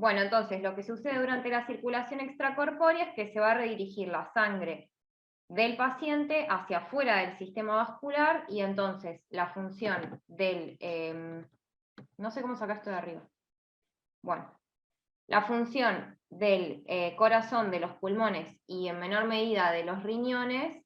Bueno, entonces lo que sucede durante la circulación extracorpórea es que se va a redirigir la sangre del paciente hacia afuera del sistema vascular, y entonces la función del... no sé cómo sacar esto de arriba. Bueno, la función del corazón, de los pulmones y en menor medida de los riñones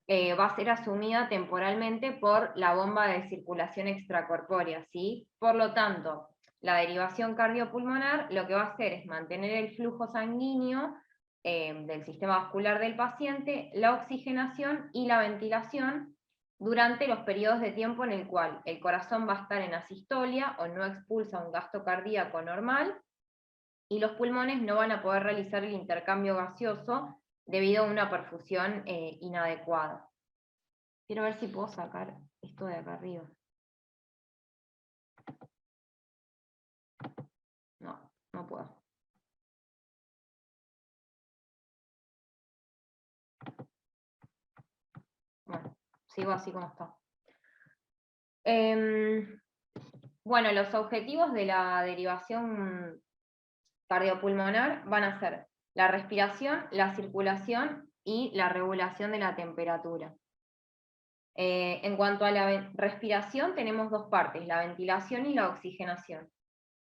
va a ser asumida temporalmente por la bomba de circulación extracorpórea, ¿sí? Por lo tanto, la derivación cardiopulmonar lo que va a hacer es mantener el flujo sanguíneo del sistema vascular del paciente, la oxigenación y la ventilación durante los periodos de tiempo en el cual el corazón va a estar en asistolia o no expulsa un gasto cardíaco normal, y los pulmones no van a poder realizar el intercambio gaseoso debido a una perfusión inadecuada. Quiero ver si puedo sacar esto de acá arriba. No, no puedo. Bueno, sigo así como está. Bueno, los objetivos de la derivación cardiopulmonar van a ser la respiración, la circulación y la regulación de la temperatura. En cuanto a la respiración, tenemos dos partes, la ventilación y la oxigenación.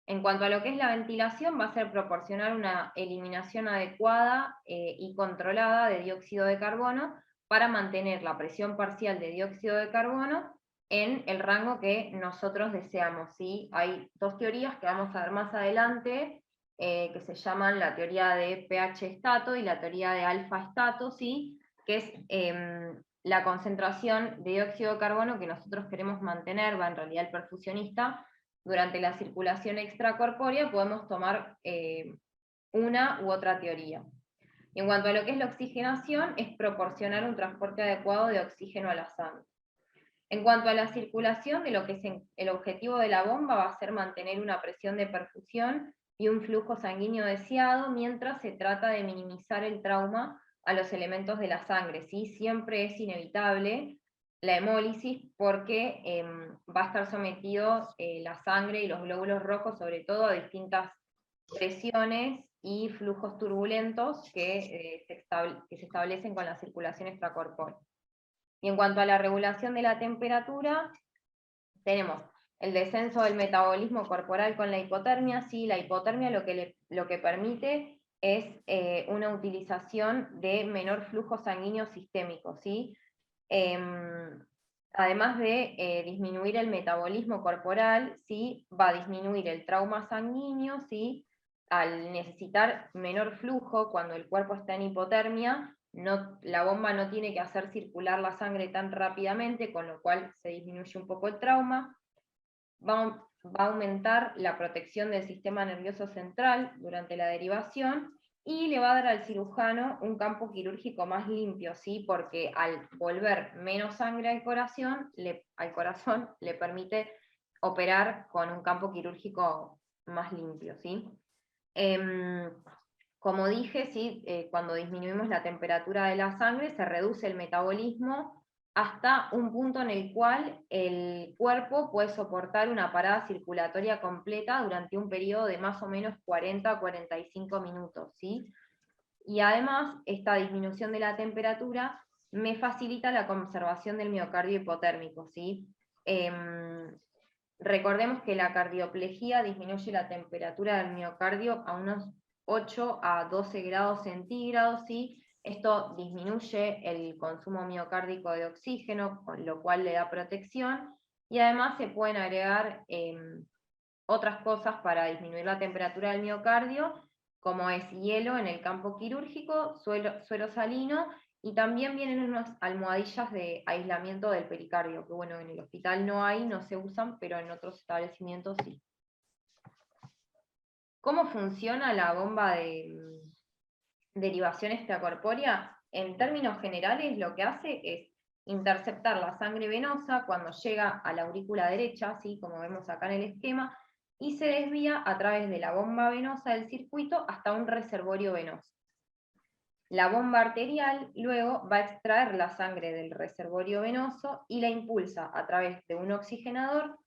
En cuanto a lo que es la ventilación, va a ser proporcionar una eliminación adecuada y controlada de dióxido de carbono para mantener la presión parcial de dióxido de carbono en el rango que nosotros deseamos, ¿sí? Hay dos teorías que vamos a ver más adelante, que se llaman la teoría de pH-estato y la teoría de alfa-estato, ¿sí? Que es la concentración de dióxido de carbono que nosotros queremos mantener, va en realidad el perfusionista, durante la circulación extracorpórea. Podemos tomar una u otra teoría. En cuanto a lo que es la oxigenación, es proporcionar un transporte adecuado de oxígeno a la sangre. En cuanto a la circulación, de lo que es el objetivo de la bomba va a ser mantener una presión de perfusión y un flujo sanguíneo deseado, mientras se trata de minimizar el trauma a los elementos de la sangre, ¿sí? Siempre es inevitable la hemólisis porque va a estar sometido la sangre y los glóbulos rojos, sobre todo, a distintas presiones y flujos turbulentos que se establecen con la circulación extracorpórea. Y en cuanto a la regulación de la temperatura, tenemos el descenso del metabolismo corporal con la hipotermia. Sí, la hipotermia lo que permite es una utilización de menor flujo sanguíneo sistémico, ¿sí? Además de disminuir el metabolismo corporal, ¿sí? Va a disminuir el trauma sanguíneo, ¿sí? Al necesitar menor flujo, cuando el cuerpo está en hipotermia, la bomba no tiene que hacer circular la sangre tan rápidamente, con lo cual se disminuye un poco el trauma. Va a aumentar la protección del sistema nervioso central durante la derivación, y le va a dar al cirujano un campo quirúrgico más limpio, ¿sí? Porque al volver menos sangre al corazón le permite operar con un campo quirúrgico más limpio, ¿sí? Como dije, ¿sí? Cuando disminuimos la temperatura de la sangre, se reduce el metabolismo hasta un punto en el cual el cuerpo puede soportar una parada circulatoria completa durante un periodo de más o menos 40 a 45 minutos, ¿sí? Y además, esta disminución de la temperatura me facilita la conservación del miocardio hipotérmico, ¿sí? Recordemos que la cardioplegía disminuye la temperatura del miocardio a unos 8 a 12 grados centígrados, ¿sí? Esto disminuye el consumo miocárdico de oxígeno, con lo cual le da protección, y además se pueden agregar otras cosas para disminuir la temperatura del miocardio, como es hielo en el campo quirúrgico, suero salino, y también vienen unas almohadillas de aislamiento del pericardio, que bueno, en el hospital no hay, no se usan, pero en otros establecimientos sí. ¿Cómo funciona la bomba de derivación extracorpórea? En términos generales, lo que hace es interceptar la sangre venosa cuando llega a la aurícula derecha, ¿sí? Como vemos acá en el esquema, y se desvía a través de la bomba venosa del circuito hasta un reservorio venoso. La bomba arterial luego va a extraer la sangre del reservorio venoso y la impulsa a través de un oxigenador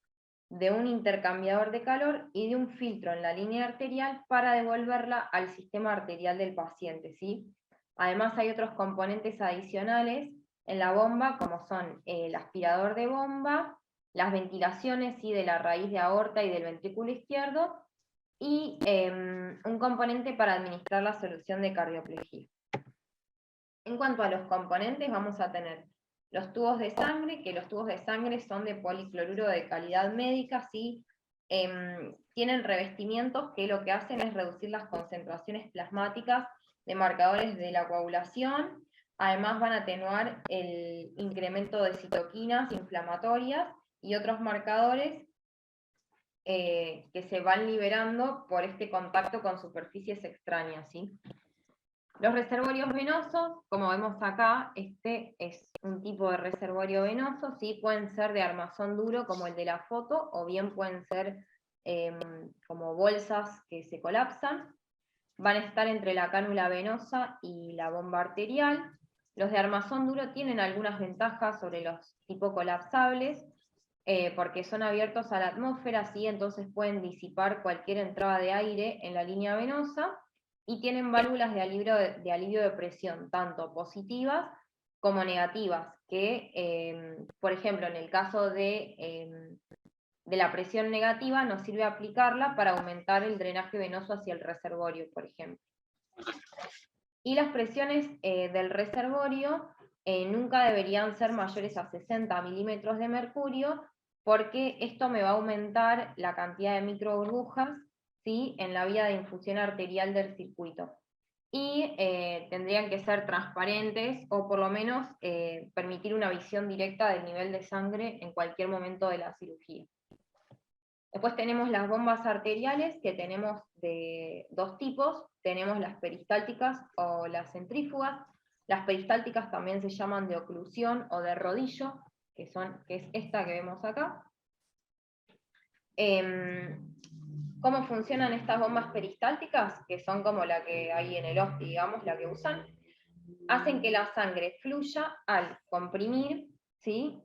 de un intercambiador de calor y de un filtro en la línea arterial para devolverla al sistema arterial del paciente, ¿sí? Además hay otros componentes adicionales en la bomba, como son el aspirador de bomba, las ventilaciones, ¿sí?, de la raíz de aorta y del ventrículo izquierdo, y un componente para administrar la solución de cardioplegía. En cuanto a los componentes, vamos a tener los tubos de sangre, que los tubos de sangre son de policloruro de calidad médica, ¿sí? Tienen revestimientos que lo que hacen es reducir las concentraciones plasmáticas de marcadores de la coagulación. Además van a atenuar el incremento de citoquinas inflamatorias y otros marcadores que se van liberando por este contacto con superficies extrañas, ¿sí? Los reservorios venosos, como vemos acá, este es un tipo de reservorio venoso, ¿sí? Pueden ser de armazón duro como el de la foto, o bien pueden ser como bolsas que se colapsan. Van a estar entre la cánula venosa y la bomba arterial. Los de armazón duro tienen algunas ventajas sobre los tipo colapsables, porque son abiertos a la atmósfera, ¿sí? Entonces pueden disipar cualquier entrada de aire en la línea venosa, y tienen válvulas de alivio de presión, tanto positivas como negativas, que, por ejemplo, en el caso de la presión negativa, nos sirve aplicarla para aumentar el drenaje venoso hacia el reservorio, por ejemplo. Y las presiones del reservorio nunca deberían ser mayores a 60 milímetros de mercurio, porque esto me va a aumentar la cantidad de microburbujas, ¿sí?, en la vía de infusión arterial del circuito. Y tendrían que ser transparentes, o por lo menos permitir una visión directa del nivel de sangre en cualquier momento de la cirugía. Después tenemos las bombas arteriales, que tenemos de dos tipos. Tenemos las peristálticas o las centrífugas. Las peristálticas también se llaman de oclusión o de rodillo, que es esta que vemos acá. ¿Cómo funcionan estas bombas peristálticas? Que son como la que hay en el hospital, digamos, la que usan. Hacen que la sangre fluya al comprimir, ¿sí?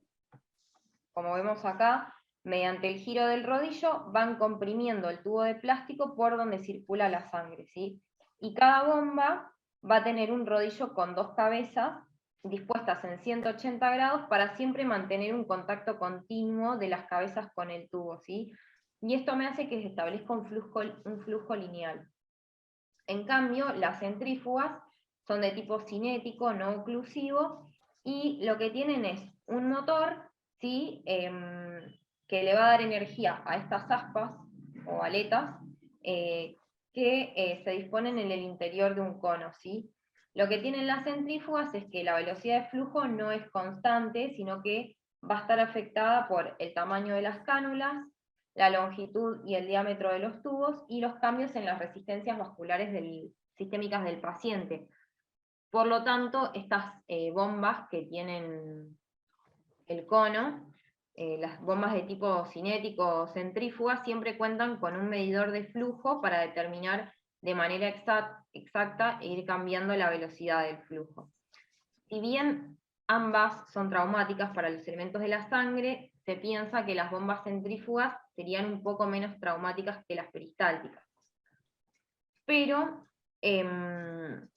Como vemos acá, mediante el giro del rodillo van comprimiendo el tubo de plástico por donde circula la sangre, ¿sí? Y cada bomba va a tener un rodillo con dos cabezas dispuestas en 180 grados para siempre mantener un contacto continuo de las cabezas con el tubo, ¿sí? Y esto me hace que se establezca un flujo lineal. En cambio, las centrífugas son de tipo cinético, no oclusivo, y lo que tienen es un motor, ¿sí?, que le va a dar energía a estas aspas o aletas que se disponen en el interior de un cono, ¿sí? Lo que tienen las centrífugas es que la velocidad de flujo no es constante, sino que va a estar afectada por el tamaño de las cánulas, la longitud y el diámetro de los tubos, y los cambios en las resistencias vasculares sistémicas del paciente. Por lo tanto, estas bombas que tienen el cono, las bombas de tipo cinético o centrífuga, siempre cuentan con un medidor de flujo para determinar de manera exacta e ir cambiando la velocidad del flujo. Si bien ambas son traumáticas para los elementos de la sangre, se piensa que las bombas centrífugas serían un poco menos traumáticas que las peristálticas. Pero en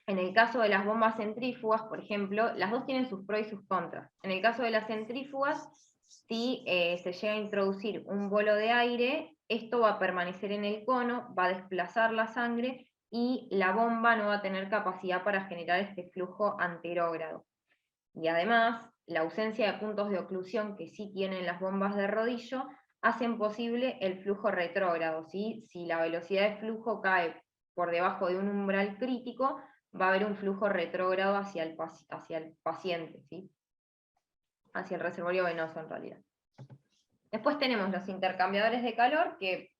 el caso de las bombas centrífugas, por ejemplo, las dos tienen sus pros y sus contras. En el caso de las centrífugas, si se llega a introducir un bolo de aire, esto va a permanecer en el cono, va a desplazar la sangre, y la bomba no va a tener capacidad para generar este flujo anterógrado. Y además, la ausencia de puntos de oclusión que sí tienen las bombas de rodillo hacen posible el flujo retrógrado, ¿sí? Si la velocidad de flujo cae por debajo de un umbral crítico, va a haber un flujo retrógrado hacia el paciente, ¿sí? Hacia el reservorio venoso en realidad. Después tenemos los intercambiadores de calor, que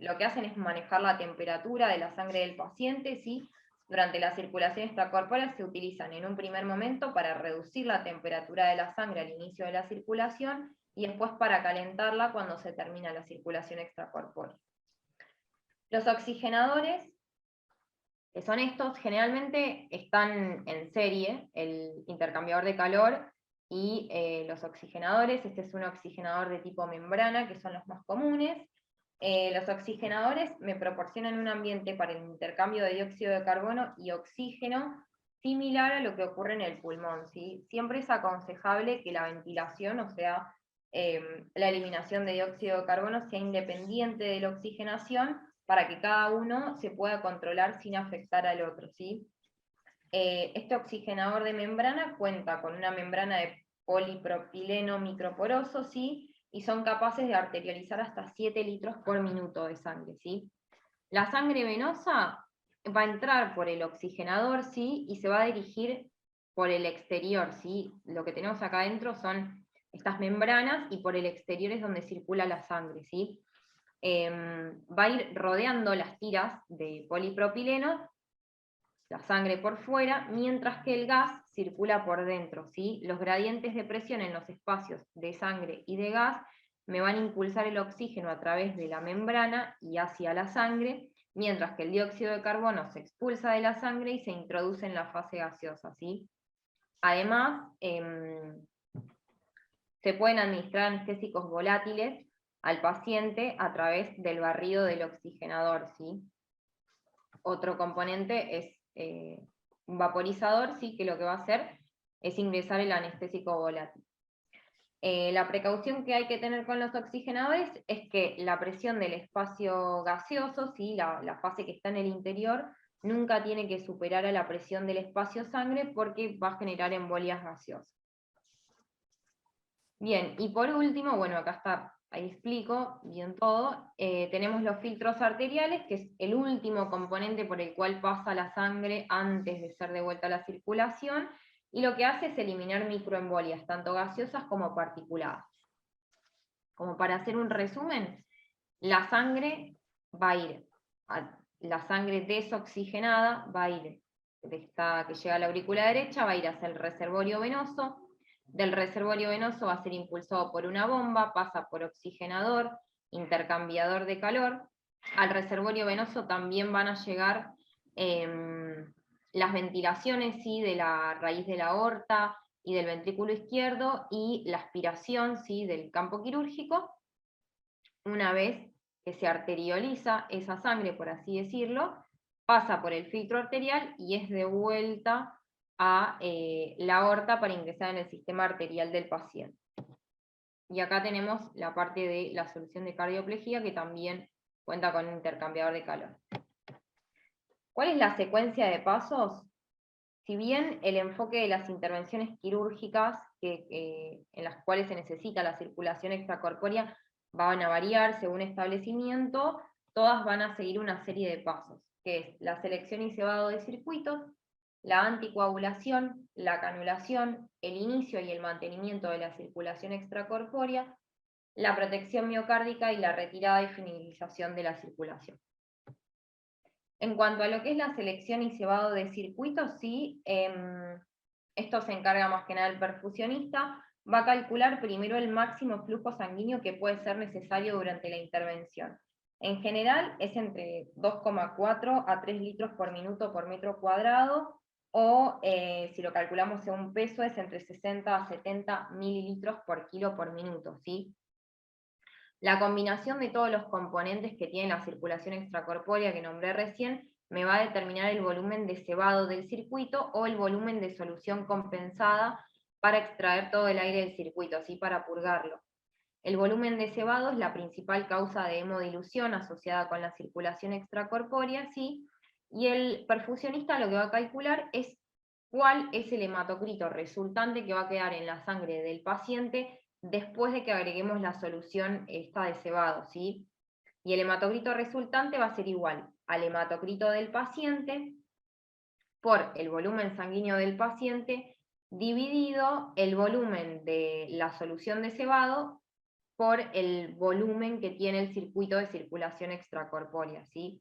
lo que hacen es manejar la temperatura de la sangre del paciente, ¿sí? Durante la circulación extracorpórea se utilizan en un primer momento para reducir la temperatura de la sangre al inicio de la circulación, y después para calentarla cuando se termina la circulación extracorpórea. Los oxigenadores, que son estos, generalmente están en serie. El intercambiador de calor y los oxigenadores. Este es un oxigenador de tipo membrana, que son los más comunes. Los oxigenadores me proporcionan un ambiente para el intercambio de dióxido de carbono y oxígeno similar a lo que ocurre en el pulmón, ¿sí? Siempre es aconsejable que la ventilación, o sea, la eliminación de dióxido de carbono sea independiente de la oxigenación para que cada uno se pueda controlar sin afectar al otro, ¿sí? Este oxigenador de membrana cuenta con una membrana de polipropileno microporoso, ¿sí? Y son capaces de arterializar hasta 7 litros por minuto de sangre, ¿sí? La sangre venosa va a entrar por el oxigenador, ¿sí? Y se va a dirigir por el exterior, ¿sí? Lo que tenemos acá adentro son estas membranas y por el exterior es donde circula la sangre, ¿sí? Va a ir rodeando las tiras de polipropileno, la sangre por fuera, mientras que el gas circula por dentro, ¿sí? Los gradientes de presión en los espacios de sangre y de gas me van a impulsar el oxígeno a través de la membrana y hacia la sangre, mientras que el dióxido de carbono se expulsa de la sangre y se introduce en la fase gaseosa, ¿sí? Además, se pueden administrar anestésicos volátiles al paciente a través del barrido del oxigenador, ¿sí? Otro componente es un vaporizador, ¿sí? Que lo que va a hacer es ingresar el anestésico volátil. La precaución que hay que tener con los oxigenadores es que la presión del espacio gaseoso, ¿sí? La fase que está en el interior, nunca tiene que superar a la presión del espacio sangre porque va a generar embolias gaseosas. Bien, y por último, bueno, acá está, ahí explico bien todo, tenemos los filtros arteriales, que es el último componente por el cual pasa la sangre antes de ser devuelta a la circulación, y lo que hace es eliminar microembolias, tanto gaseosas como particuladas. Como para hacer un resumen, la sangre va a ir, la sangre desoxigenada va a ir, de esta que llega a la aurícula derecha, va a ir hacia el reservorio venoso. Del reservorio venoso va a ser impulsado por una bomba, pasa por oxigenador, intercambiador de calor. Al reservorio venoso también van a llegar las ventilaciones, ¿sí? De la raíz de la aorta y del ventrículo izquierdo, y la aspiración, ¿sí? Del campo quirúrgico. Una vez que se arterioliza esa sangre, por así decirlo, pasa por el filtro arterial y es devuelta a la aorta para ingresar en el sistema arterial del paciente. Y acá tenemos la parte de la solución de cardioplejía, que también cuenta con un intercambiador de calor. ¿Cuál es la secuencia de pasos? Si bien el enfoque de las intervenciones quirúrgicas, en las cuales se necesita la circulación extracorpórea, van a variar según establecimiento, todas van a seguir una serie de pasos, que es la selección y cebado de circuitos, la anticoagulación, la canulación, el inicio y el mantenimiento de la circulación extracorpórea, la protección miocárdica y la retirada y finalización de la circulación. En cuanto a lo que es la selección y cebado de circuitos, sí, esto se encarga más que nada el perfusionista, va a calcular primero el máximo flujo sanguíneo que puede ser necesario durante la intervención. En general es entre 2,4 a 3 litros por minuto por metro cuadrado, o si lo calculamos según peso es entre 60 a 70 mililitros por kilo por minuto, ¿sí? La combinación de todos los componentes que tiene la circulación extracorpórea que nombré recién me va a determinar el volumen de cebado del circuito o el volumen de solución compensada para extraer todo el aire del circuito, así para purgarlo. El volumen de cebado es la principal causa de hemodilución asociada con la circulación extracorpórea, ¿sí? Y el perfusionista lo que va a calcular es cuál es el hematocrito resultante que va a quedar en la sangre del paciente después de que agreguemos la solución esta de cebado, ¿sí? Y el hematocrito resultante va a ser igual al hematocrito del paciente por el volumen sanguíneo del paciente dividido el volumen de la solución de cebado por el volumen que tiene el circuito de circulación extracorpórea, ¿sí?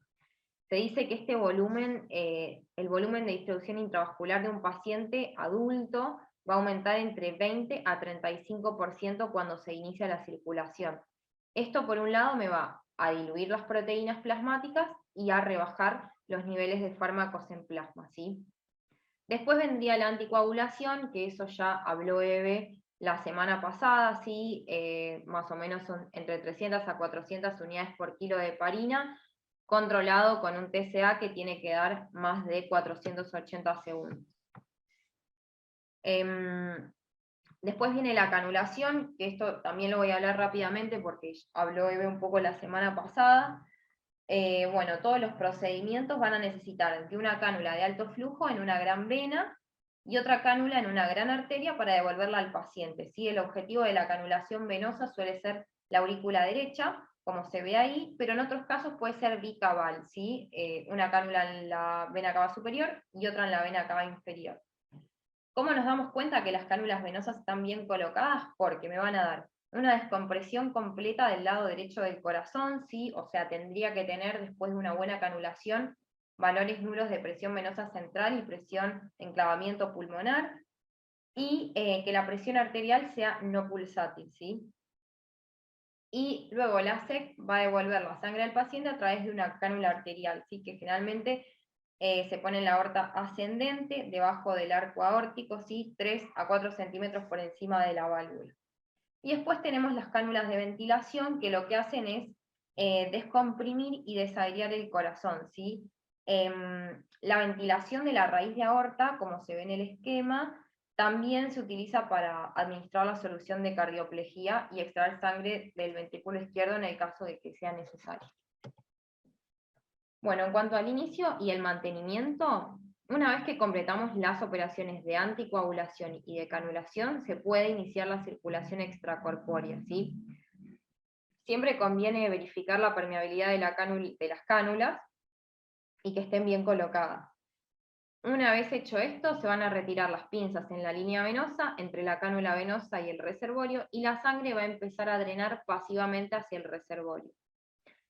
Se dice que este volumen, el volumen de distribución intravascular de un paciente adulto va a aumentar entre 20 a 35% cuando se inicia la circulación. Esto por un lado me va a diluir las proteínas plasmáticas y a rebajar los niveles de fármacos en plasma, ¿sí? Después vendría la anticoagulación, que eso ya habló Eve la semana pasada, ¿sí? Más o menos son entre 300 a 400 unidades por kilo de heparina, controlado con un TCA que tiene que dar más de 480 segundos. Después viene la canulación, que esto también lo voy a hablar rápidamente porque habló Eve un poco la semana pasada. Bueno, todos los procedimientos van a necesitar de una cánula de alto flujo en una gran vena y otra cánula en una gran arteria para devolverla al paciente, ¿sí? El objetivo de la canulación venosa suele ser la aurícula derecha, como se ve ahí, pero en otros casos puede ser bicaval, ¿sí? Una cánula en la vena cava superior y otra en la vena cava inferior. ¿Cómo nos damos cuenta que las cánulas venosas están bien colocadas? Porque me van a dar una descompresión completa del lado derecho del corazón, ¿sí? O sea, tendría que tener, después de una buena canulación, valores nulos de presión venosa central y presión de enclavamiento pulmonar, y que la presión arterial sea no pulsátil, ¿sí? Y luego la SEC va a devolver la sangre al paciente a través de una cánula arterial, ¿sí? Que generalmente se pone en la aorta ascendente, debajo del arco aórtico, ¿sí? 3 a 4 centímetros por encima de la válvula. Y después tenemos las cánulas de ventilación, que lo que hacen es descomprimir y desairear el corazón, ¿sí? La ventilación de la raíz de aorta, como se ve en el esquema, también se utiliza para administrar la solución de cardioplejía y extraer sangre del ventrículo izquierdo en el caso de que sea necesario. Bueno, en cuanto al inicio y el mantenimiento, una vez que completamos las operaciones de anticoagulación y de canulación, se puede iniciar la circulación extracorpórea, ¿sí? Siempre conviene verificar la permeabilidad de las cánulas y que estén bien colocadas. Una vez hecho esto, se van a retirar las pinzas en la línea venosa, entre la cánula venosa y el reservorio, y la sangre va a empezar a drenar pasivamente hacia el reservorio.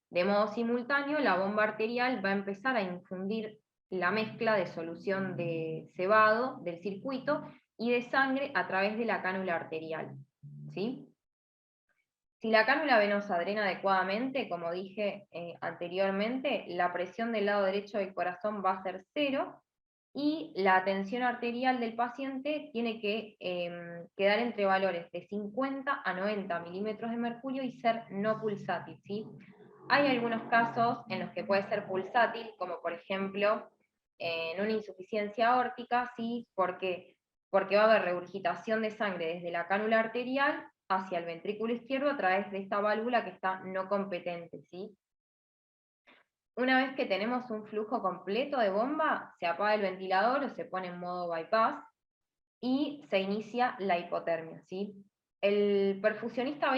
De modo simultáneo, la bomba arterial va a empezar a infundir la mezcla de solución de cebado del circuito y de sangre a través de la cánula arterial, ¿sí? Si la cánula venosa drena adecuadamente, como dije anteriormente, la presión del lado derecho del corazón va a ser 0, y la tensión arterial del paciente tiene que quedar entre valores de 50 a 90 milímetros de mercurio y ser no pulsátil, ¿sí? Hay algunos casos en los que puede ser pulsátil, como por ejemplo en una insuficiencia aórtica, ¿sí? Porque va a haber regurgitación de sangre desde la cánula arterial hacia el ventrículo izquierdo a través de esta válvula que está no competente, ¿sí? Una vez que tenemos un flujo completo de bomba, se apaga el ventilador o se pone en modo bypass y se inicia la hipotermia, ¿sí? El perfusionista va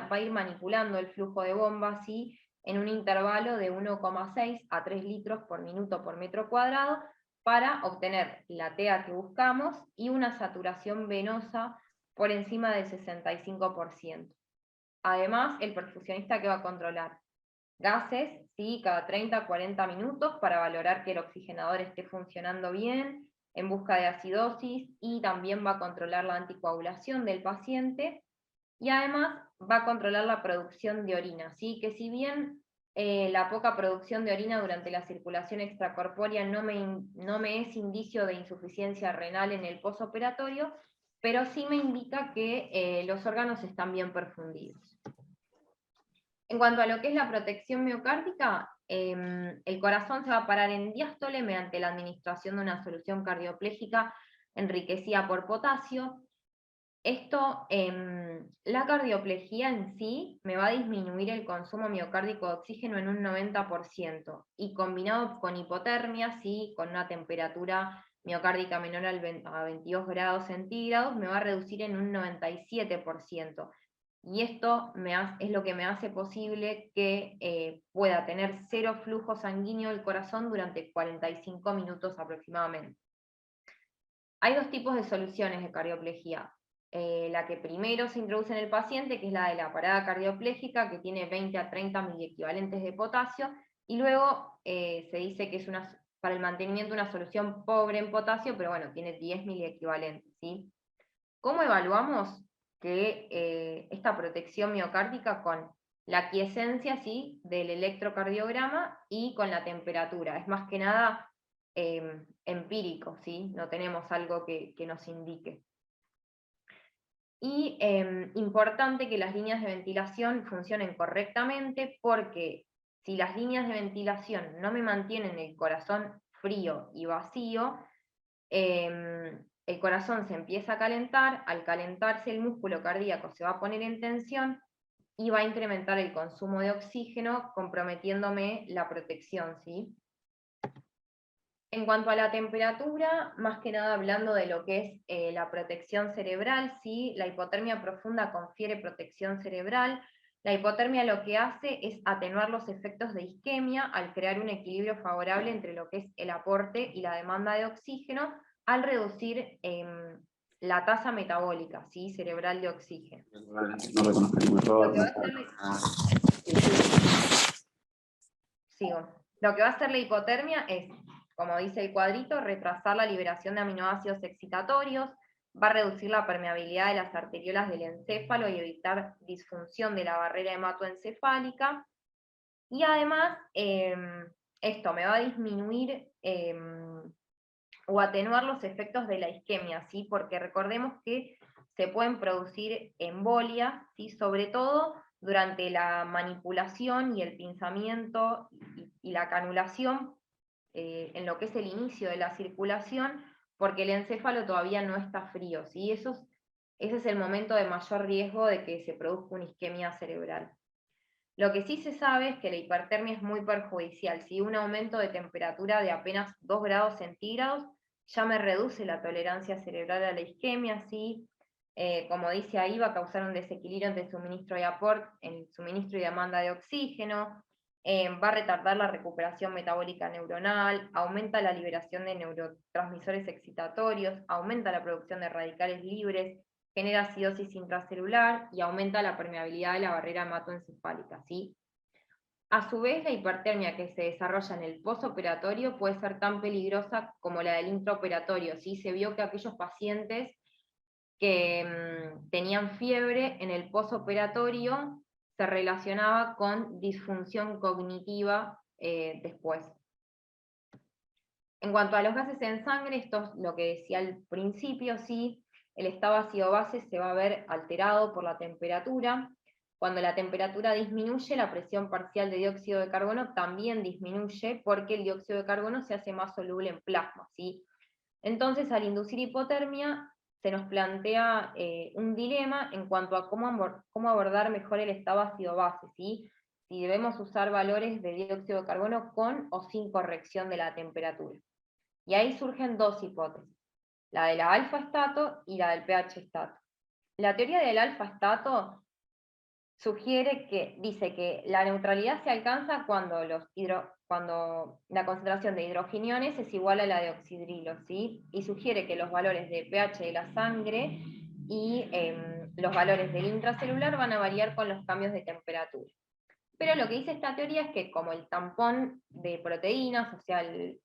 a ir manipulando el flujo de bomba, ¿sí? En un intervalo de 1,6 a 3 litros por minuto por metro cuadrado, para obtener la TEA que buscamos y una saturación venosa por encima del 65%. Además, el perfusionista que va a controlar gases, ¿sí? Cada 30 a 40 minutos para valorar que el oxigenador esté funcionando bien, en busca de acidosis, y también va a controlar la anticoagulación del paciente, y además va a controlar la producción de orina, ¿sí? Que si bien la poca producción de orina durante la circulación extracorpórea no me es indicio de insuficiencia renal en el posoperatorio, pero sí me indica que los órganos están bien perfundidos. En cuanto a lo que es la protección miocárdica, el corazón se va a parar en diástole mediante la administración de una solución cardioplégica enriquecida por potasio. Esto, la cardioplejía en sí me va a disminuir el consumo miocárdico de oxígeno en un 90%, y combinado con hipotermia, ¿sí? Con una temperatura miocárdica menor a 22 grados centígrados, me va a reducir en un 97%. Y esto es lo que me hace posible que pueda tener 0 flujo sanguíneo del corazón durante 45 minutos aproximadamente. Hay dos tipos de soluciones de cardioplegía. La que primero se introduce en el paciente, que es la de la parada cardioplégica, que tiene 20 a 30 miliequivalentes de potasio, y luego se dice que es para el mantenimiento una solución pobre en potasio, pero bueno, tiene 10 miliequivalentes, ¿sí? ¿Cómo evaluamos que esta protección miocárdica? Con la quiesencia, ¿sí? Del electrocardiograma y con la temperatura. Es más que nada empírico, ¿sí? No tenemos algo que nos indique. Y importante que las líneas de ventilación funcionen correctamente, porque si las líneas de ventilación no me mantienen el corazón frío y vacío, el corazón se empieza a calentar, al calentarse el músculo cardíaco se va a poner en tensión y va a incrementar el consumo de oxígeno, comprometiéndome la protección, ¿sí? En cuanto a la temperatura, más que nada hablando de lo que es la protección cerebral, ¿sí? La hipotermia profunda confiere protección cerebral. La hipotermia lo que hace es atenuar los efectos de isquemia al crear un equilibrio favorable entre lo que es el aporte y la demanda de oxígeno, al reducir la tasa metabólica, ¿sí? Cerebral de oxígeno. Lo que va a hacer la hipotermia es, como dice el cuadrito, retrasar la liberación de aminoácidos excitatorios, va a reducir la permeabilidad de las arteriolas del encéfalo y evitar disfunción de la barrera hematoencefálica. Y además, esto me va a disminuir o atenuar los efectos de la isquemia, ¿sí? Porque recordemos que se pueden producir embolias, ¿sí? Sobre todo durante la manipulación y el pinzamiento y la canulación, en lo que es el inicio de la circulación, porque el encéfalo todavía no está frío, ¿sí? Ese es el momento de mayor riesgo de que se produzca una isquemia cerebral. Lo que sí se sabe es que la hipertermia es muy perjudicial, ¿sí? Un aumento de temperatura de apenas 2 grados centígrados ya me reduce la tolerancia cerebral a la isquemia, ¿sí? Como dice ahí, va a causar un desequilibrio entre suministro y aporte, en suministro y demanda de oxígeno, va a retardar la recuperación metabólica neuronal, aumenta la liberación de neurotransmisores excitatorios, aumenta la producción de radicales libres, genera acidosis intracelular y aumenta la permeabilidad de la barrera hematoencefálica, ¿sí? A su vez, la hipertermia que se desarrolla en el posoperatorio puede ser tan peligrosa como la del intraoperatorio, ¿sí? Se vio que aquellos pacientes que tenían fiebre en el posoperatorio se relacionaba con disfunción cognitiva después. En cuanto a los gases en sangre, esto es lo que decía al principio, ¿sí? El estado ácido-base se va a ver alterado por la temperatura. Cuando la temperatura disminuye, la presión parcial de dióxido de carbono también disminuye, porque el dióxido de carbono se hace más soluble en plasma, ¿sí? Entonces, al inducir hipotermia, se nos plantea un dilema en cuanto a cómo abordar mejor el estado ácido-base, ¿sí? Si debemos usar valores de dióxido de carbono con o sin corrección de la temperatura. Y ahí surgen dos hipótesis, la de la alfa-estato y la del pH-estato. La teoría del alfa-estato dice que la neutralidad se alcanza cuando la concentración de hidrogeniones es igual a la de oxidrilo, ¿sí? Y sugiere que los valores de pH de la sangre y los valores del intracelular van a variar con los cambios de temperatura. Pero lo que dice esta teoría es que como el tampón de proteínas, o sea, el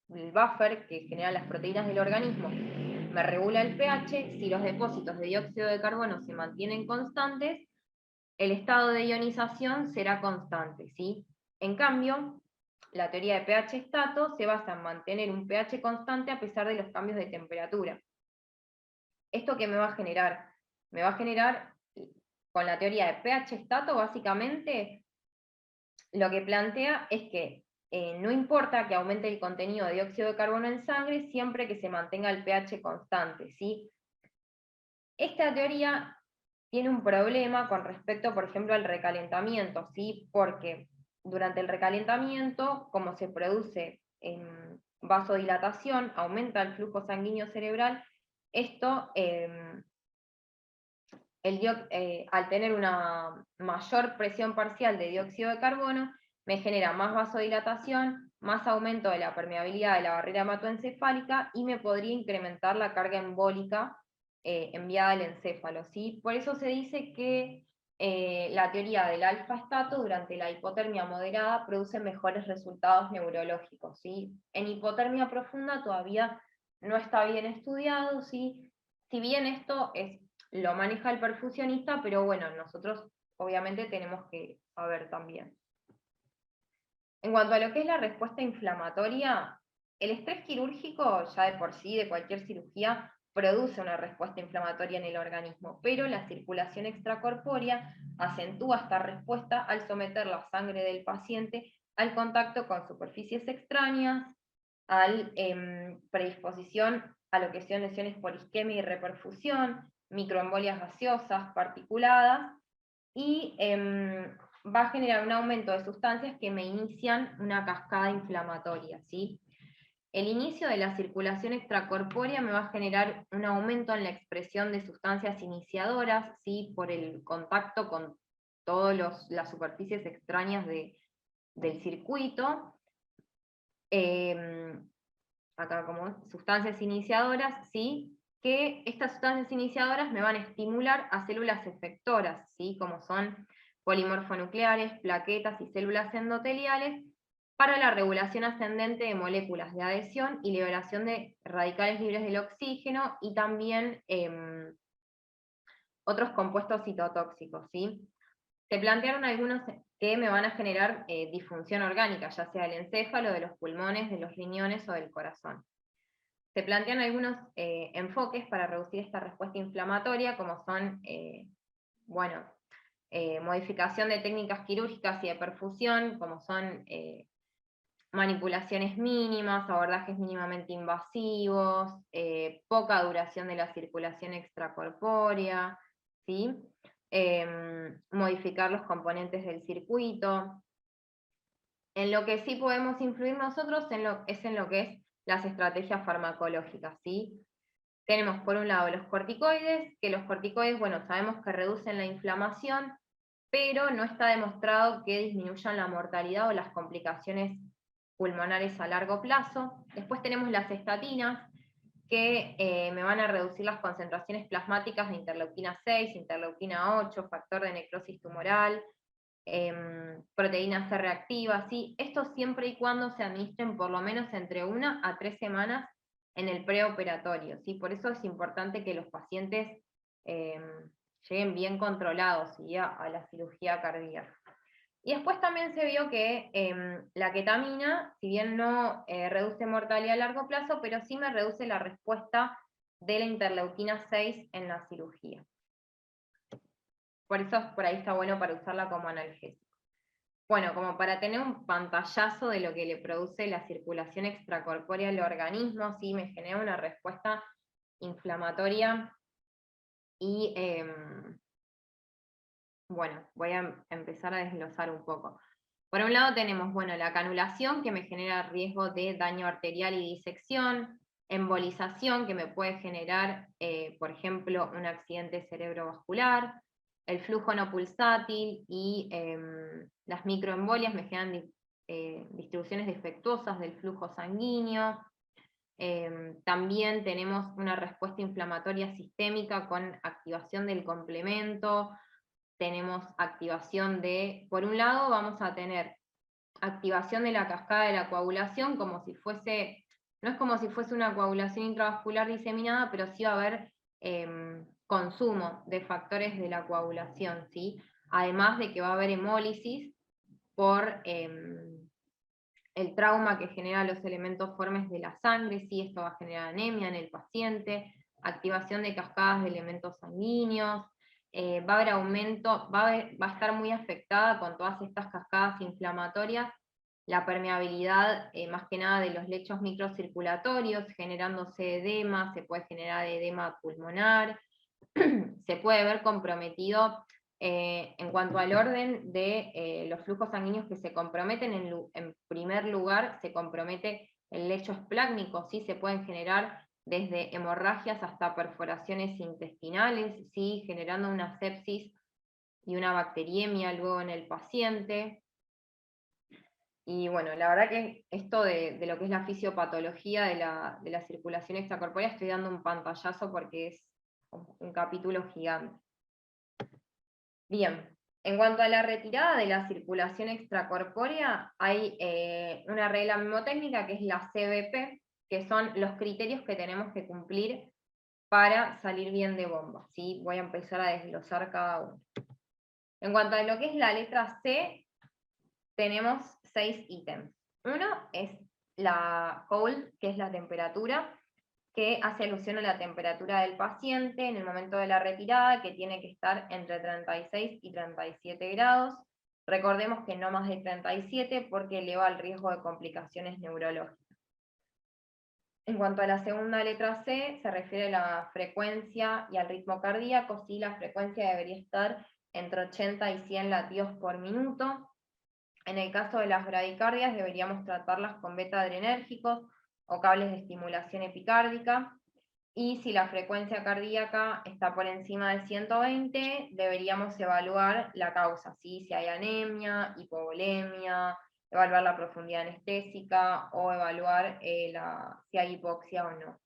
buffer que genera las proteínas del organismo, me regula el pH, si los depósitos de dióxido de carbono se mantienen constantes, el estado de ionización será constante, ¿sí? En cambio, la teoría de pH-estato se basa en mantener un pH constante a pesar de los cambios de temperatura. ¿Esto qué me va a generar? Me va a generar, con la teoría de pH-estato, básicamente, lo que plantea es que no importa que aumente el contenido de dióxido de carbono en sangre, siempre que se mantenga el pH constante, ¿sí? Esta teoría tiene un problema con respecto, por ejemplo, al recalentamiento, ¿sí? Porque durante el recalentamiento, como se produce vasodilatación, aumenta el flujo sanguíneo cerebral, esto, al tener una mayor presión parcial de dióxido de carbono, me genera más vasodilatación, más aumento de la permeabilidad de la barrera hematoencefálica y me podría incrementar la carga embólica enviada al encéfalo, ¿sí? Por eso se dice que la teoría del alfa-estato durante la hipotermia moderada produce mejores resultados neurológicos, ¿sí? En hipotermia profunda todavía no está bien estudiado, ¿sí? Si bien esto lo maneja el perfusionista, pero bueno, nosotros obviamente tenemos que saber también. En cuanto a lo que es la respuesta inflamatoria, el estrés quirúrgico, ya de por sí, de cualquier cirugía, produce una respuesta inflamatoria en el organismo, pero la circulación extracorpórea acentúa esta respuesta al someter la sangre del paciente al contacto con superficies extrañas, al predisposición a lo que son lesiones por isquemia y reperfusión, microembolias gaseosas, particuladas, y va a generar un aumento de sustancias que me inician una cascada inflamatoria, ¿sí? El inicio de la circulación extracorpórea me va a generar un aumento en la expresión de sustancias iniciadoras, ¿sí? Por el contacto con todas las superficies extrañas del circuito. Acá como sustancias iniciadoras, ¿sí? Que estas sustancias iniciadoras me van a estimular a células efectoras, ¿sí? Como son polimorfonucleares, plaquetas y células endoteliales, para la regulación ascendente de moléculas de adhesión y liberación de radicales libres del oxígeno, y también otros compuestos citotóxicos, ¿sí? Se plantearon algunos que me van a generar disfunción orgánica, ya sea del encéfalo, de los pulmones, de los riñones o del corazón. Se plantean algunos enfoques para reducir esta respuesta inflamatoria, como son, modificación de técnicas quirúrgicas y de perfusión, como son manipulaciones mínimas, abordajes mínimamente invasivos, poca duración de la circulación extracorpórea, ¿sí? Modificar los componentes del circuito. En lo que sí podemos influir nosotros es en lo que es las estrategias farmacológicas, ¿sí? Tenemos por un lado los corticoides, que los corticoides, bueno, sabemos que reducen la inflamación, pero no está demostrado que disminuyan la mortalidad o las complicaciones pulmonares a largo plazo. Después tenemos las estatinas, que me van a reducir las concentraciones plasmáticas de interleuquina 6, interleuquina 8, factor de necrosis tumoral, proteína C reactiva, ¿sí? Esto siempre y cuando se administren por lo menos entre 1 a 3 semanas en el preoperatorio, ¿sí? Por eso es importante que los pacientes lleguen bien controlados, ¿sí? a la cirugía cardíaca. Y después también se vio que la ketamina, si bien no reduce mortalidad a largo plazo, pero sí me reduce la respuesta de la interleuquina 6 en la cirugía. Por eso por ahí está bueno para usarla como analgésico. Bueno, como para tener un pantallazo de lo que le produce la circulación extracorpórea al organismo, sí me genera una respuesta inflamatoria y bueno, voy a empezar a desglosar un poco. Por un lado tenemos, bueno, la canulación, que me genera riesgo de daño arterial y disección, embolización, que me puede generar, por ejemplo, un accidente cerebrovascular, el flujo no pulsátil y las microembolias me generan distribuciones defectuosas del flujo sanguíneo. También tenemos una respuesta inflamatoria sistémica con activación del complemento. Tenemos activación de, por un lado vamos a tener activación de la cascada de la coagulación, como si fuese, no es como si fuese una coagulación intravascular diseminada, pero sí va a haber consumo de factores de la coagulación, ¿sí? Además de que va a haber hemólisis por el trauma que genera los elementos formes de la sangre, ¿sí? Esto va a generar anemia en el paciente, activación de cascadas de elementos sanguíneos, va a haber aumento, va a estar muy afectada con todas estas cascadas inflamatorias la permeabilidad, más que nada de los lechos microcirculatorios, generándose edema, se puede generar edema pulmonar, se puede ver comprometido en cuanto al orden de los flujos sanguíneos que se comprometen. En primer lugar, se compromete el lecho esplácnico, ¿sí? Se pueden generar desde hemorragias hasta perforaciones intestinales, ¿sí? Generando una sepsis y una bacteriemia luego en el paciente. Y bueno, la verdad que esto de lo que es la fisiopatología de la circulación extracorpórea, estoy dando un pantallazo porque es un capítulo gigante. Bien, en cuanto a la retirada de la circulación extracorpórea, hay una regla mnemotécnica que es la CBP, que son los criterios que tenemos que cumplir para salir bien de bomba, ¿sí? Voy a empezar a desglosar cada uno. En cuanto a lo que es la letra C, tenemos 6 ítems. Uno es la cold, que es la temperatura, que hace alusión a la temperatura del paciente en el momento de la retirada, que tiene que estar entre 36 y 37 grados. Recordemos que no más de 37 porque eleva el riesgo de complicaciones neurológicas. En cuanto a la segunda letra C, se refiere a la frecuencia y al ritmo cardíaco. Sí, la frecuencia debería estar entre 80 y 100 latidos por minuto. En el caso de las bradicardias, deberíamos tratarlas con beta-adrenérgicos o cables de estimulación epicárdica. Y si la frecuencia cardíaca está por encima de 120, deberíamos evaluar la causa, ¿sí? Si hay anemia, hipovolemia, evaluar la profundidad anestésica o evaluar si hay hipoxia o no.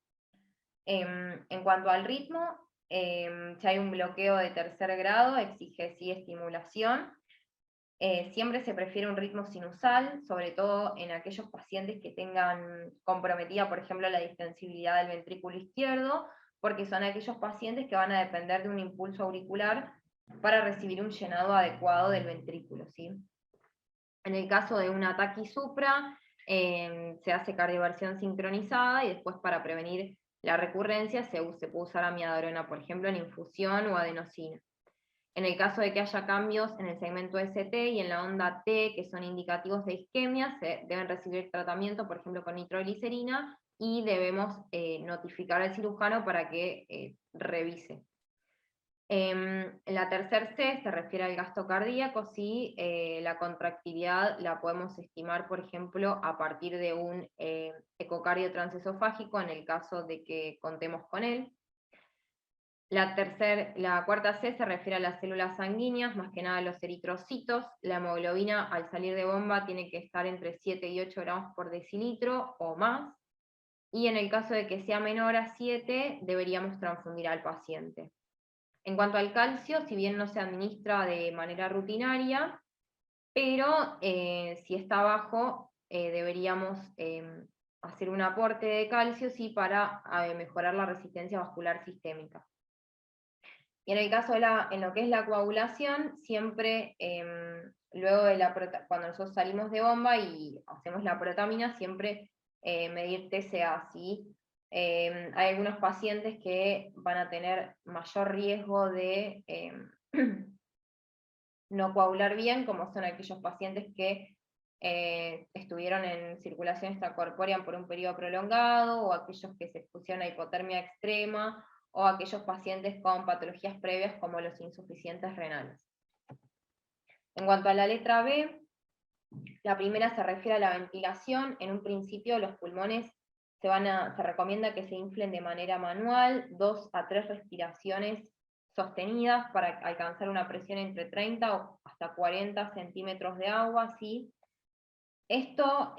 En cuanto al ritmo, si hay un bloqueo de tercer grado, exige sí estimulación. Siempre se prefiere un ritmo sinusal, sobre todo en aquellos pacientes que tengan comprometida, por ejemplo, la distensibilidad del ventrículo izquierdo, porque son aquellos pacientes que van a depender de un impulso auricular para recibir un llenado adecuado del ventrículo, ¿sí? En el caso de una taquisupra, se hace cardioversión sincronizada y después para prevenir la recurrencia se puede usar amidabrona, por ejemplo, en infusión o adenosina. En el caso de que haya cambios en el segmento ST y en la onda T, que son indicativos de isquemia, se deben recibir tratamiento, por ejemplo, con nitroglicerina, y debemos notificar al cirujano para que revise. La tercer C se refiere al gasto cardíaco, sí, la contractilidad la podemos estimar, por ejemplo, a partir de un ecocardio transesofágico, en el caso de que contemos con él. La cuarta C se refiere a las células sanguíneas, más que nada a los eritrocitos. La hemoglobina al salir de bomba tiene que estar entre 7 y 8 gramos por decilitro o más. Y en el caso de que sea menor a 7, deberíamos transfundir al paciente. En cuanto al calcio, si bien no se administra de manera rutinaria, pero si está bajo, deberíamos hacer un aporte de calcio sí, para mejorar la resistencia vascular sistémica. Y en el caso en lo que es la coagulación, siempre luego cuando nosotros salimos de bomba y hacemos la protamina, siempre medir TCA, ¿sí? Hay algunos pacientes que van a tener mayor riesgo de no coagular bien, como son aquellos pacientes que estuvieron en circulación extracorpórea por un periodo prolongado, o aquellos que se expusieron a hipotermia extrema, o aquellos pacientes con patologías previas como los insuficientes renales. En cuanto a la letra B, la primera se refiere a la ventilación. En un principio los pulmones se recomienda que se inflen de manera manual, 2 a 3 respiraciones sostenidas para alcanzar una presión entre 30 o hasta 40 centímetros de agua, ¿sí? Esto,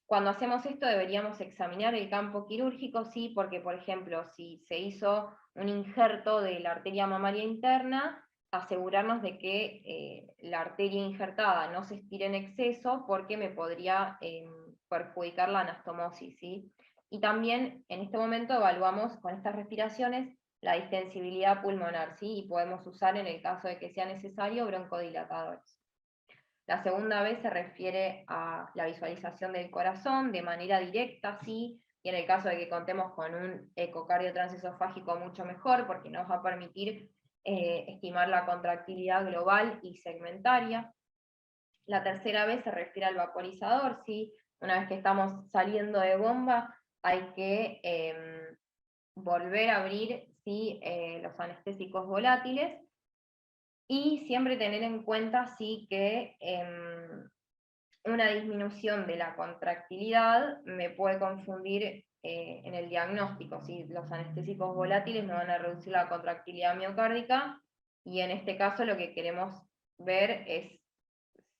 cuando hacemos esto deberíamos examinar el campo quirúrgico, sí, porque por ejemplo, si se hizo un injerto de la arteria mamaria interna, asegurarnos de que la arteria injertada no se estire en exceso, porque me podría perjudicar la anastomosis, ¿sí? Y también en este momento evaluamos con estas respiraciones la distensibilidad pulmonar, ¿sí? Y podemos usar en el caso de que sea necesario broncodilatadores. La segunda vez se refiere a la visualización del corazón de manera directa, sí, y en el caso de que contemos con un ecocardio transesofágico mucho mejor, porque nos va a permitir estimar la contractilidad global y segmentaria. La tercera vez se refiere al vaporizador, sí, una vez que estamos saliendo de bomba hay que volver a abrir, sí, los anestésicos volátiles, y siempre tener en cuenta sí, que una disminución de la contractilidad me puede confundir en el diagnóstico, ¿sí? Los anestésicos volátiles no van a reducir la contractilidad miocárdica, y en este caso lo que queremos ver es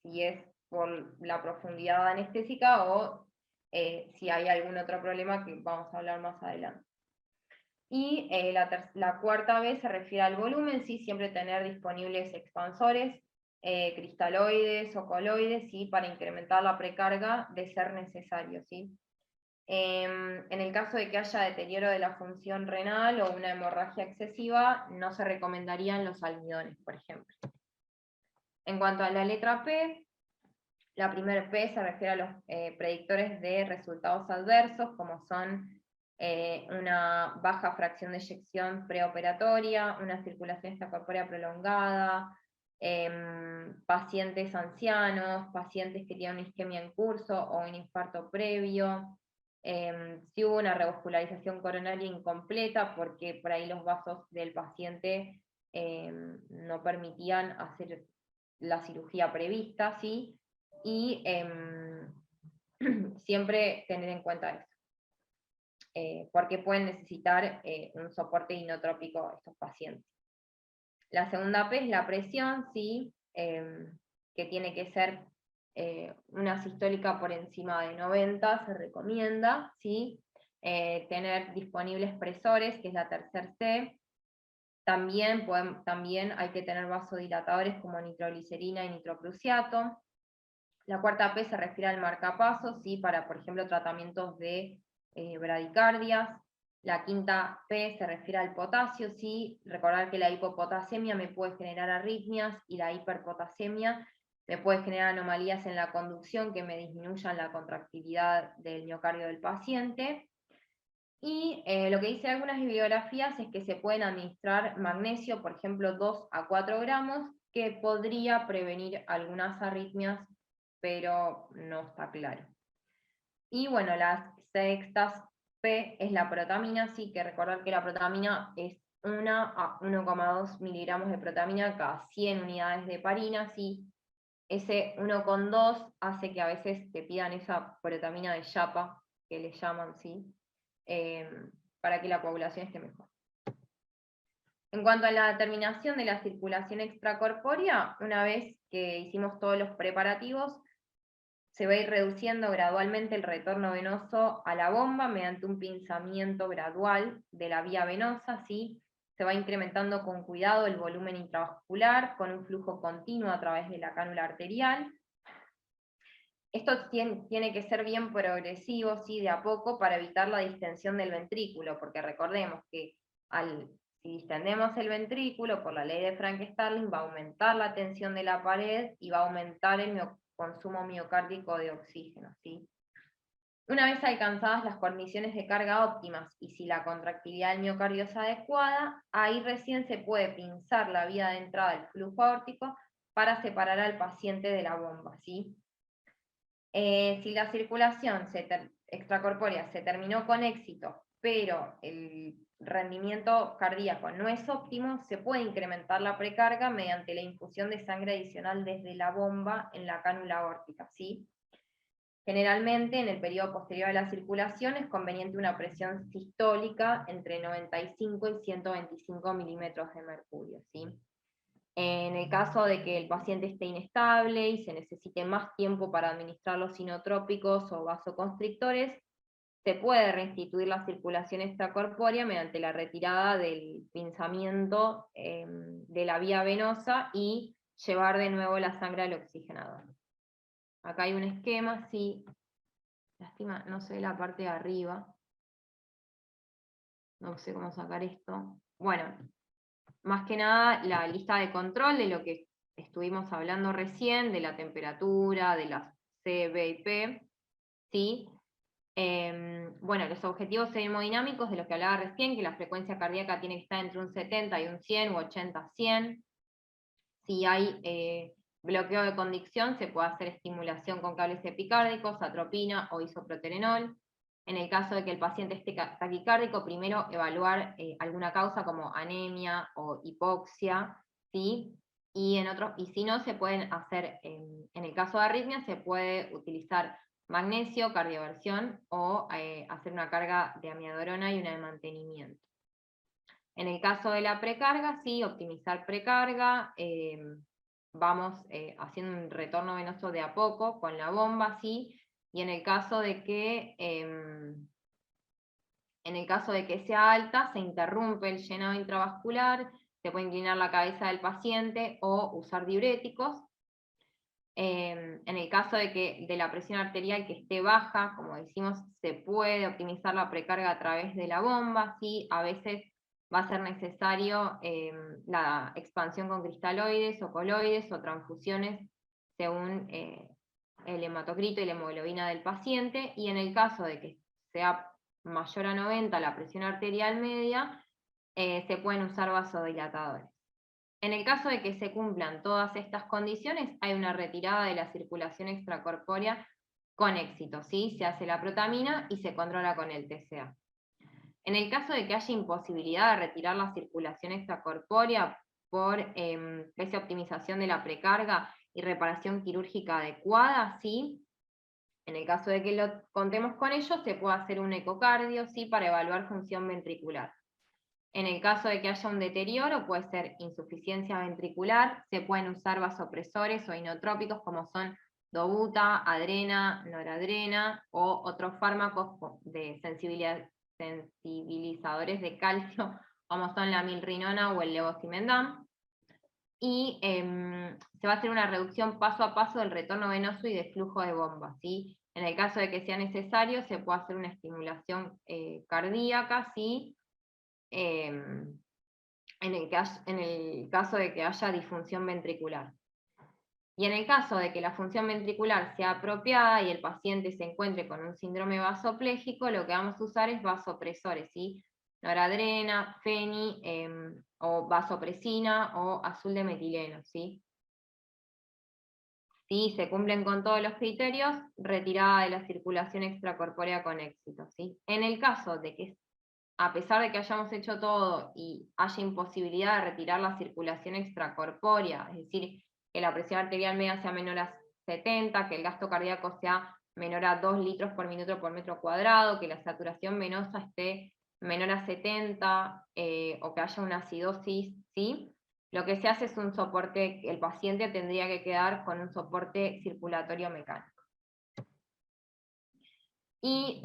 si es por la profundidad anestésica o si hay algún otro problema que vamos a hablar más adelante. Y la cuarta vez se refiere al volumen, ¿sí? Siempre tener disponibles expansores, cristaloides o coloides, ¿sí? Para incrementar la precarga de ser necesario, ¿sí? En el caso de que haya deterioro de la función renal o una hemorragia excesiva, no se recomendarían los almidones, por ejemplo. En cuanto a la letra P, La primera P se refiere a los predictores de resultados adversos, como son una baja fracción de eyección preoperatoria, una circulación extracorpórea prolongada, pacientes ancianos, pacientes que tienen una isquemia en curso o un infarto previo, si hubo una revascularización coronaria incompleta, porque por ahí los vasos del paciente no permitían hacer la cirugía prevista, ¿sí? Y siempre tener en cuenta eso, porque pueden necesitar un soporte inotrópico estos pacientes. La segunda P es la presión, ¿sí? Que tiene que ser una sistólica por encima de 90, se recomienda, ¿sí? Tener disponibles presores, que es la tercer C. También hay que tener vasodilatadores como nitroglicerina y nitroprusiato. La cuarta P se refiere al marcapasos, ¿sí? Para, por ejemplo, tratamientos de bradicardias. La quinta P se refiere al potasio, ¿sí? Recordar que la hipopotasemia me puede generar arritmias y la hiperpotasemia me puede generar anomalías en la conducción que me disminuyan la contractilidad del miocardio del paciente. Y lo que dicen algunas bibliografías es que se pueden administrar magnesio, por ejemplo, 2 a 4 gramos, que podría prevenir algunas arritmias, pero no está claro. Y bueno, la sexta P es la protamina, sí, que recordar que la protamina es 1 a 1,2 miligramos de protamina cada 100 unidades de heparina, sí. Ese 1,2 hace que a veces te pidan esa protamina de yapa, que le llaman, sí, para que la coagulación esté mejor. En cuanto a la determinación de la circulación extracorpórea, una vez que hicimos todos los preparativos, se va a ir reduciendo gradualmente el retorno venoso a la bomba mediante un pinzamiento gradual de la vía venosa, ¿sí? Se va incrementando con cuidado el volumen intravascular, con un flujo continuo a través de la cánula arterial. Esto tiene que ser bien progresivo, ¿sí? De a poco, para evitar la distensión del ventrículo, porque recordemos que si distendemos el ventrículo, por la ley de Frank-Starling, va a aumentar la tensión de la pared y va a aumentar el consumo miocárdico de oxígeno, ¿sí? Una vez alcanzadas las condiciones de carga óptimas y si la contractilidad del miocardio es adecuada, ahí recién se puede pinzar la vía de entrada del flujo aórtico para separar al paciente de la bomba, ¿sí? Si la circulación extracorpórea se terminó con éxito, pero el rendimiento cardíaco no es óptimo, se puede incrementar la precarga mediante la infusión de sangre adicional desde la bomba en la cánula aórtica, ¿sí? Generalmente, en el periodo posterior a la circulación, es conveniente una presión sistólica entre 95 y 125 milímetros de mercurio, ¿sí? En el caso de que el paciente esté inestable y se necesite más tiempo para administrar los sinotrópicos o vasoconstrictores, se puede reinstituir la circulación extracorpórea mediante la retirada del pinzamiento de la vía venosa y llevar de nuevo la sangre al oxigenador. Acá hay un esquema, sí. Lástima, no sé la parte de arriba. No sé cómo sacar esto. Bueno, más que nada la lista de control de lo que estuvimos hablando recién, de la temperatura, de las C, B y P, ¿sí? Bueno, los objetivos termodinámicos de los que hablaba recién, que la frecuencia cardíaca tiene que estar entre un 70 y un 100 u 80-100. Si hay bloqueo de conducción, se puede hacer estimulación con cables epicárdicos, atropina o isoproterenol. En el caso de que el paciente esté taquicárdico, primero evaluar alguna causa como anemia o hipoxia, ¿sí? Y si no, se pueden hacer, en el caso de arritmia, se puede utilizar magnesio, cardioversión o hacer una carga de amiodarona y una de mantenimiento. En el caso de la precarga, sí, optimizar precarga, vamos haciendo un retorno venoso de a poco con la bomba, sí, y en el caso de que sea alta, se interrumpe el llenado intravascular, se puede inclinar la cabeza del paciente o usar diuréticos. En el caso de la presión arterial que esté baja, como decimos, se puede optimizar la precarga a través de la bomba, ¿sí? A veces va a ser necesario la expansión con cristaloides o coloides o transfusiones según el hematocrito y la hemoglobina del paciente, y en el caso de que sea mayor a 90 la presión arterial media, se pueden usar vasodilatadores. En el caso de que se cumplan todas estas condiciones, hay una retirada de la circulación extracorpórea con éxito, ¿sí? Se hace la protamina y se controla con el TCA. En el caso de que haya imposibilidad de retirar la circulación extracorpórea por esa optimización de la precarga y reparación quirúrgica adecuada, ¿sí? En el caso de que lo contemos con ello, se puede hacer un ecocardio, ¿sí? Para evaluar función ventricular. En el caso de que haya un deterioro, puede ser insuficiencia ventricular, se pueden usar vasopresores o inotrópicos como son dobuta, adrena, noradrena o otros fármacos de sensibilizadores de calcio como son la milrinona o el levosimendan. Y se va a hacer una reducción paso a paso del retorno venoso y de flujo de bomba, ¿sí? En el caso de que sea necesario, se puede hacer una estimulación cardíaca, ¿sí? En el caso de que haya disfunción ventricular. Y en el caso de que la función ventricular sea apropiada y el paciente se encuentre con un síndrome vasopléjico, lo que vamos a usar es vasopresores, ¿sí? Noradrena, feni, o vasopresina o azul de metileno, ¿sí? Si se cumplen con todos los criterios, retirada de la circulación extracorpórea con éxito, ¿sí? En el caso de que, a pesar de que hayamos hecho todo y haya imposibilidad de retirar la circulación extracorpórea, es decir, que la presión arterial media sea menor a 70, que el gasto cardíaco sea menor a 2 litros por minuto por metro cuadrado, que la saturación venosa esté menor a 70, o que haya una acidosis, ¿sí? Lo que se hace es un soporte, el paciente tendría que quedar con un soporte circulatorio mecánico. Y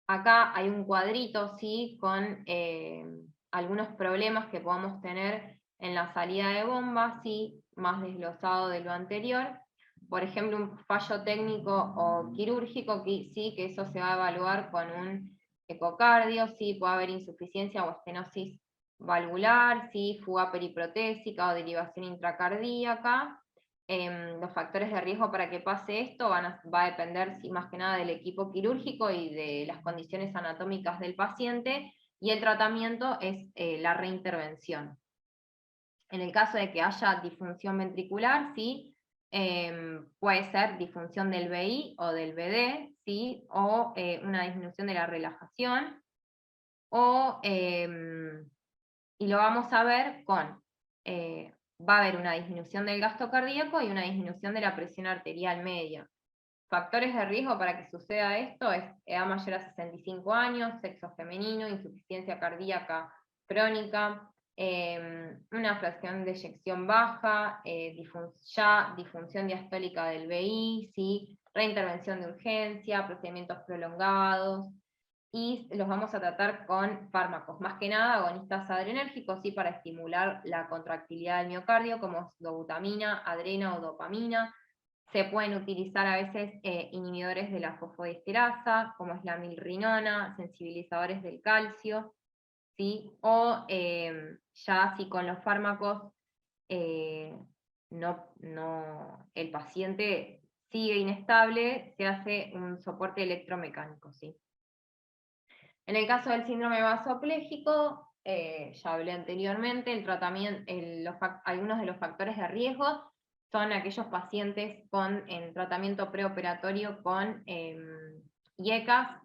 acá hay un cuadrito, ¿sí? Con algunos problemas que podamos tener en la salida de bomba, ¿sí? Más desglosado de lo anterior. Por ejemplo, un fallo técnico o quirúrgico, ¿sí? Que eso se va a evaluar con un ecocardio, ¿sí? Puede haber insuficiencia o estenosis valvular, ¿sí? Fuga periprotésica o derivación intracardíaca. Los factores de riesgo para que pase esto va a depender más que nada del equipo quirúrgico y de las condiciones anatómicas del paciente, y el tratamiento es la reintervención. En el caso de que haya disfunción ventricular, ¿sí? Puede ser disfunción del VI o del VD, ¿sí? O una disminución de la relajación, y lo vamos a ver con va a haber una disminución del gasto cardíaco y una disminución de la presión arterial media. Factores de riesgo para que suceda esto es edad mayor a 65 años, sexo femenino, insuficiencia cardíaca crónica, una fracción de eyección baja, disfunción diastólica del VI, ¿sí? Reintervención de urgencia, procedimientos prolongados, y los vamos a tratar con fármacos, más que nada agonistas adrenérgicos, ¿sí? Para estimular la contractilidad del miocardio, como dobutamina, adrena o dopamina. Se pueden utilizar a veces inhibidores de la fosfodiesterasa, como es la milrinona, sensibilizadores del calcio, ¿sí? O ya si con los fármacos el paciente sigue inestable, se hace un soporte electromecánico, ¿sí? En el caso del síndrome vasopléjico, ya hablé anteriormente, el tratamiento, algunos de los factores de riesgo son aquellos pacientes en tratamiento preoperatorio con IECAS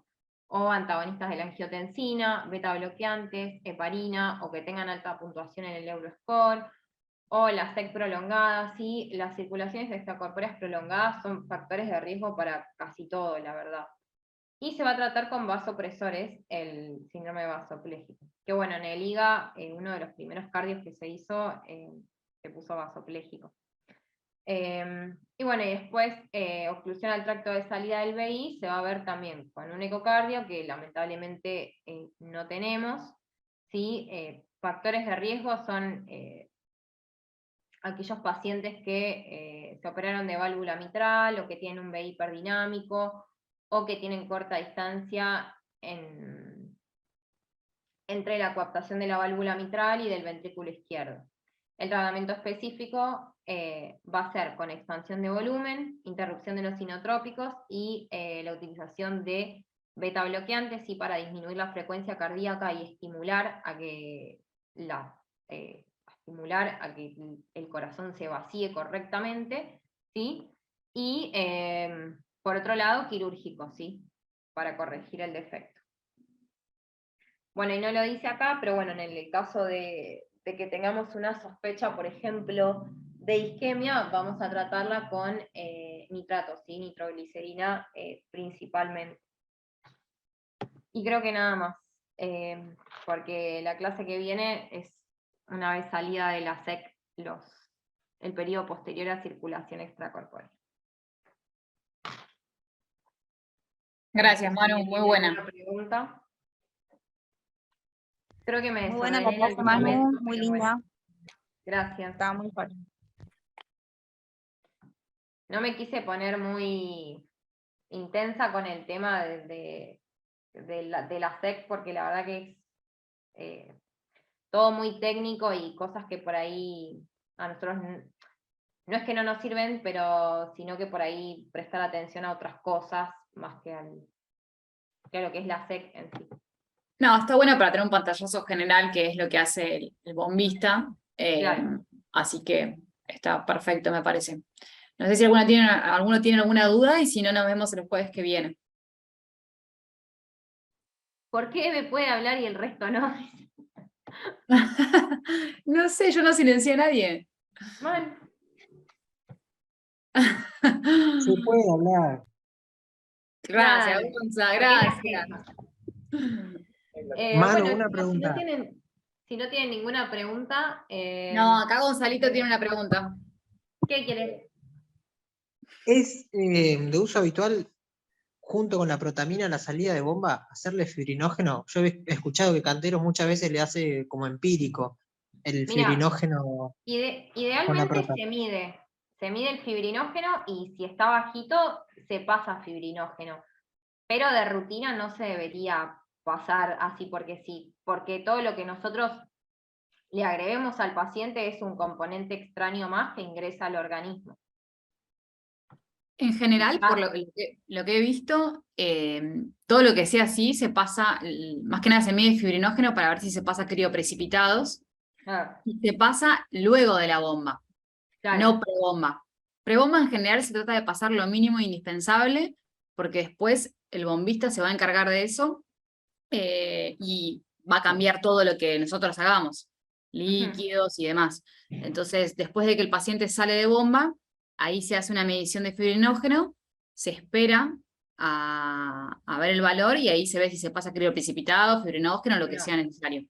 o antagonistas de la angiotensina, beta bloqueantes, heparina, o que tengan alta puntuación en el Euroscore, o la SEC prolongada, ¿sí? Las circulaciones extracorpóreas prolongadas son factores de riesgo para casi todo, la verdad. Y se va a tratar con vasopresores el síndrome vasopléjico. Que bueno, en el IGA, uno de los primeros cardios que se hizo, se puso vasopléjico. Y bueno, y después oclusión al tracto de salida del VI se va a ver también con un ecocardio, que lamentablemente no tenemos, ¿sí? Factores de riesgo son aquellos pacientes que se operaron de válvula mitral, o que tienen un VI hiperdinámico, o que tienen corta distancia entre la coaptación de la válvula mitral y del ventrículo izquierdo. El tratamiento específico va a ser con expansión de volumen, interrupción de los inotrópicos y la utilización de beta bloqueantes, ¿sí? Para disminuir la frecuencia cardíaca y estimular a que el corazón se vacíe correctamente, ¿sí? Y por otro lado, quirúrgico, ¿sí? Para corregir el defecto. Bueno, y no lo dice acá, pero bueno, en el caso de que tengamos una sospecha, por ejemplo, de isquemia, vamos a tratarla con nitratos, ¿sí? Nitroglicerina principalmente. Y creo que nada más, porque la clase que viene es una vez salida de la SEC, el periodo posterior a circulación extracorpórea. Gracias, No sé si Manu, muy tiene buena. alguna pregunta. Creo que me Muy buena la desordené en clase, algún Manu, momento, muy pero linda. bueno, gracias. Estaba muy fácil. No me quise poner muy intensa con el tema de la SEC, porque la verdad que es todo muy técnico y cosas que por ahí a nosotros no es que no nos sirven, pero sino que por ahí prestar atención a otras cosas más que a lo que es la SEC en sí. No, está bueno para tener un pantallazo general, que es lo que hace el bombista. Claro. Así que está perfecto, me parece. No sé si alguno tiene alguna duda, y si no, nos vemos el jueves que viene. ¿Por qué me puede hablar y el resto no? No sé, yo no silencié a nadie. Mal. Se puede hablar. Gracias, Dale. Gonza, ¿Por qué la gracias. Manu, Bueno, una chicos, pregunta. si no tienen ninguna pregunta, No, acá Gonzalito tiene una pregunta. ¿qué quieren? ¿Es de uso habitual, junto con la protamina, la salida de bomba, hacerle fibrinógeno? Yo he escuchado que Cantero muchas veces le hace como empírico el Mira, fibrinógeno con la idealmente protamina. se mide el fibrinógeno y si está bajito se pasa fibrinógeno, pero de rutina no se debería pasar así porque sí, porque todo lo que nosotros le agreguemos al paciente es un componente extraño más que ingresa al organismo. En general, por Ah, lo que he visto, todo lo que sea así se pasa, más que nada se mide fibrinógeno para ver si se pasa crioprecipitados, ah, y se pasa luego de la bomba, claro. no prebomba. Prebomba en general se trata de pasar lo mínimo indispensable, porque después el bombista se va a encargar de eso, y va a cambiar todo lo que nosotros hagamos, líquidos y demás. Entonces, después de que el paciente sale de bomba, ahí se hace una medición de fibrinógeno, se espera a ver el valor, y ahí se ve si se pasa crioprecipitado, fibrinógeno, lo que No. sea necesario.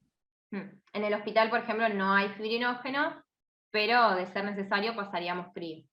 En el hospital, por ejemplo, no hay fibrinógeno, pero de ser necesario pasaríamos frío.